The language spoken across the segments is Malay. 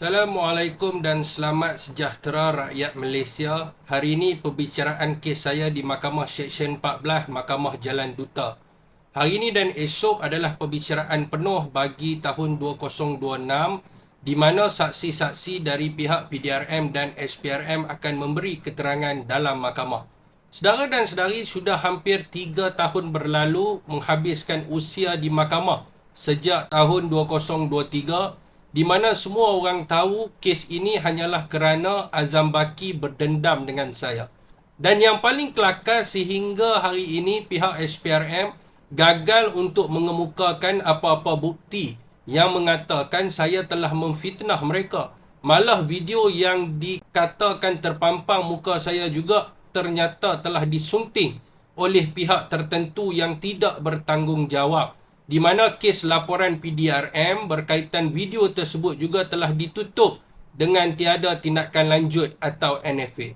Assalamualaikum dan selamat sejahtera rakyat Malaysia. Hari ini perbicaraan kes saya di Mahkamah Seksyen 14 Mahkamah Jalan Duta. Hari ini dan esok adalah perbicaraan penuh bagi tahun 2026 di mana saksi-saksi dari pihak PDRM dan SPRM akan memberi keterangan dalam mahkamah. Saudara dan saudari, sudah hampir 3 tahun berlalu menghabiskan usia di mahkamah sejak tahun 2023 di mana semua orang tahu kes ini hanyalah kerana Azam Baki berdendam dengan saya. Dan yang paling kelakar sehingga hari ini pihak SPRM gagal untuk mengemukakan apa-apa bukti yang mengatakan saya telah memfitnah mereka. Malah video yang dikatakan terpampang muka saya juga ternyata telah disunting oleh pihak tertentu yang tidak bertanggungjawab, di mana kes laporan PDRM berkaitan video tersebut juga telah ditutup dengan tiada tindakan lanjut atau NFA.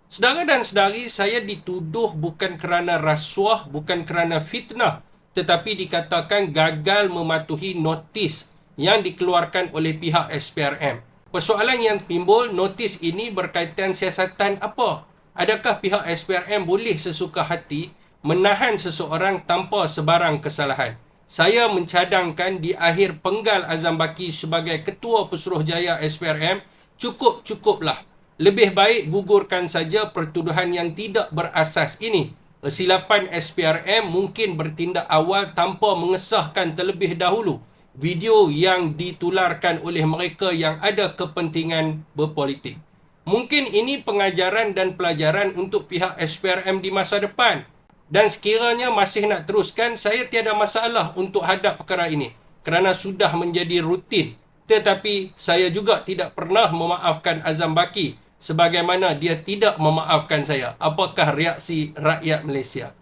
Saudara dan saudari, saya dituduh bukan kerana rasuah, bukan kerana fitnah, tetapi dikatakan gagal mematuhi notis yang dikeluarkan oleh pihak SPRM. Persoalan yang timbul, notis ini berkaitan siasatan apa? Adakah pihak SPRM boleh sesuka hati menahan seseorang tanpa sebarang kesalahan? Saya mencadangkan di akhir penggal Azam Baki sebagai Ketua Pesuruhjaya SPRM, cukuplah. Lebih baik gugurkan saja pertuduhan yang tidak berasas ini. Kesilapan SPRM mungkin bertindak awal tanpa mengesahkan terlebih dahulu video yang ditularkan oleh mereka yang ada kepentingan berpolitik. Mungkin ini pengajaran dan pelajaran untuk pihak SPRM di masa depan. Dan sekiranya masih nak teruskan, saya tiada masalah untuk hadap perkara ini kerana sudah menjadi rutin. Tetapi saya juga tidak pernah memaafkan Azam Baki sebagaimana dia tidak memaafkan saya. Apakah reaksi rakyat Malaysia?